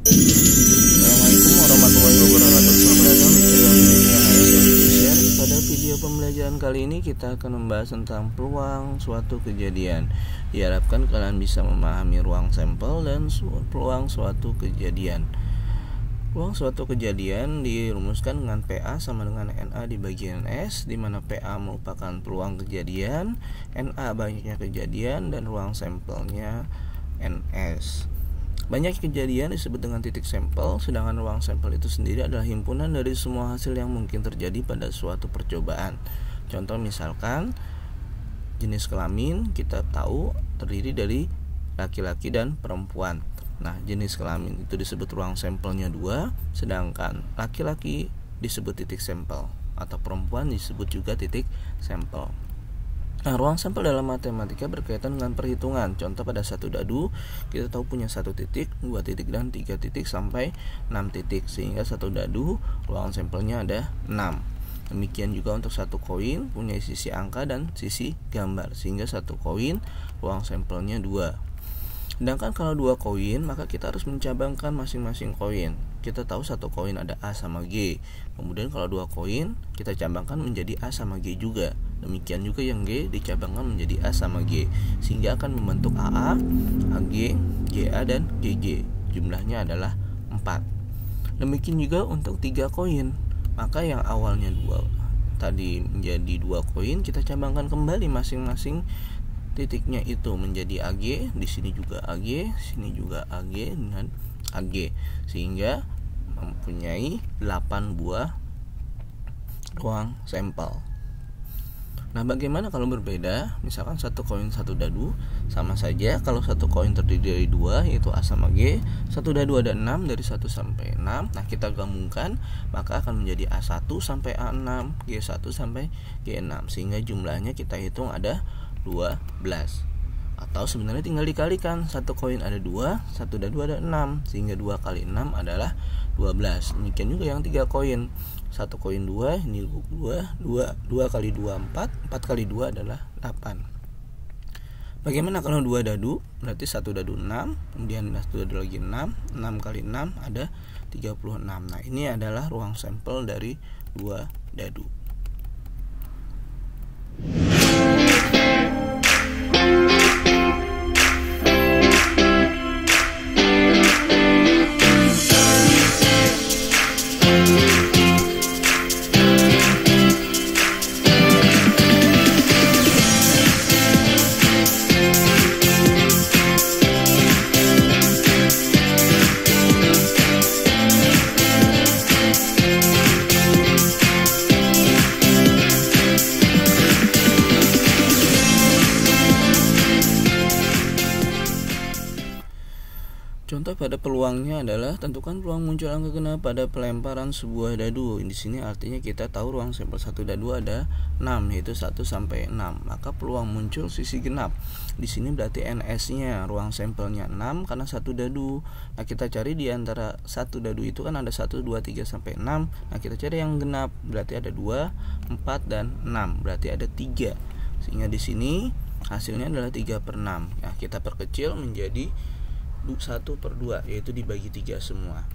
Assalamualaikum warahmatullahi wabarakatuh. Selamat datang di channel Pendidikan AS Education. Pada video pembelajaran kali ini kita akan membahas tentang peluang suatu kejadian. Diharapkan kalian bisa memahami ruang sampel dan peluang suatu kejadian. Peluang suatu kejadian dirumuskan dengan PA sama dengan NA di bagian S, di mana PA merupakan peluang kejadian, NA banyaknya kejadian, dan ruang sampelnya NS. Banyak kejadian disebut dengan titik sampel, sedangkan ruang sampel itu sendiri adalah himpunan dari semua hasil yang mungkin terjadi pada suatu percobaan. Contoh misalkan jenis kelamin kita tahu terdiri dari laki-laki dan perempuan. Nah, jenis kelamin itu disebut ruang sampelnya 2, sedangkan laki-laki disebut titik sampel atau perempuan disebut juga titik sampel. Nah, ruang sampel dalam matematika berkaitan dengan perhitungan. Contoh pada satu dadu kita tahu punya 1 titik, 2 titik, dan 3 titik sampai 6 titik, sehingga satu dadu ruang sampelnya ada 6. Demikian juga untuk satu koin punya sisi angka dan sisi gambar, sehingga satu koin ruang sampelnya 2. Sedangkan kalau 2 koin, maka kita harus mencabangkan masing-masing koin. Kita tahu satu koin ada A sama G. Kemudian kalau 2 koin, kita cabangkan menjadi A sama G juga. Demikian juga yang G dicabangkan menjadi A sama G, sehingga akan membentuk AA, AG, GA, dan GG. Jumlahnya adalah 4. Demikian juga untuk 3 koin. Maka yang awalnya 2 tadi menjadi 2 koin, kita cabangkan kembali masing-masing titiknya itu menjadi AG, di sini juga AG, sini juga AG dan AG, sehingga mempunyai 8 buah ruang sampel. Nah, bagaimana kalau berbeda? Misalkan satu koin satu dadu, sama saja kalau satu koin terdiri dari 2 yaitu A sama G, satu dadu ada 6 dari 1 sampai 6. Nah, kita gabungkan maka akan menjadi A1 sampai A6, G1 sampai G6, sehingga jumlahnya kita hitung ada 12. Atau sebenarnya tinggal dikalikan, satu koin ada 2, satu dadu ada 6, sehingga 2 kali 6 adalah 12. Demikian juga yang 3 koin. Satu koin 2, ini 2 kali 2 4, 4 kali 2 adalah 8. Bagaimana kalau 2 dadu? Berarti satu dadu 6, kemudian satu dadu lagi 6, 6 kali 6 ada 36. Nah, ini adalah ruang sampel dari 2 dadu. Contoh pada peluangnya adalah tentukan peluang muncul angka genap pada pelemparan sebuah dadu. Di sini artinya kita tahu ruang sampel satu dadu ada 6, yaitu 1 sampai 6. Maka peluang muncul sisi genap. Di sini berarti NS-nya ruang sampelnya 6 karena satu dadu. Nah, kita cari di antara satu dadu itu kan ada 1 2 3 sampai 6. Nah, kita cari yang genap. Berarti ada 2, 4 dan 6. Berarti ada 3. Sehingga di sini hasilnya adalah 3/6. Nah, kita perkecil menjadi 1/2, yaitu dibagi 3 semua.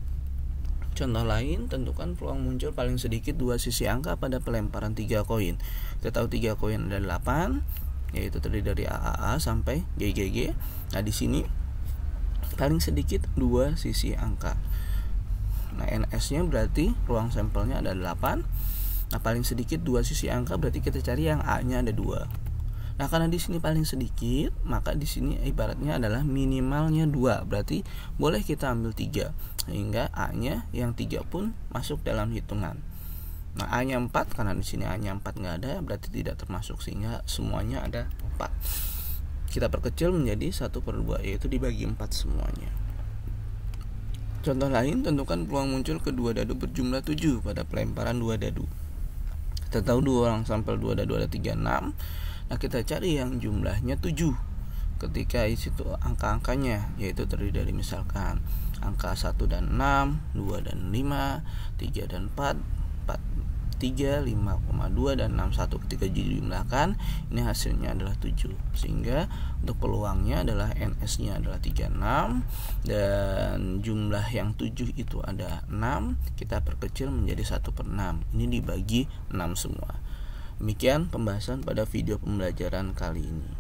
Contoh lain, tentukan peluang muncul paling sedikit 2 sisi angka pada pelemparan 3 koin. Kita tahu 3 koin ada 8, yaitu terdiri dari AAA sampai GGG. Nah, di sini paling sedikit 2 sisi angka. Nah, NS-nya berarti ruang sampelnya ada 8. Nah, paling sedikit 2 sisi angka berarti kita cari yang A-nya ada 2. Nah, karena di sini paling sedikit, maka di sini ibaratnya adalah minimalnya 2. Berarti boleh kita ambil 3, sehingga A-nya yang 3 pun masuk dalam hitungan. Nah, A-nya 4, karena di sini A-nya 4 enggak ada, berarti tidak termasuk, sehingga semuanya ada 4. Kita perkecil menjadi 1/2, yaitu dibagi 4 semuanya. Contoh lain, tentukan peluang muncul kedua dadu berjumlah 7 pada pelemparan 2 dadu. Kita tahu 2 ruang sampel 2 dadu ada 3, 6. Nah, kita cari yang jumlahnya 7 ketika isi itu angka-angkanya, yaitu terdiri dari misalkan angka 1 dan 6, 2 dan 5, 3 dan 4, 4, 5,3, 5,2 dan 61. Ketika dijumlahkan, ini hasilnya adalah 7. Sehingga untuk peluangnya adalah NS-nya adalah 36 dan jumlah yang 7 itu ada 6. Kita perkecil menjadi 1/6. Ini dibagi 6 semua. Demikian pembahasan pada video pembelajaran kali ini.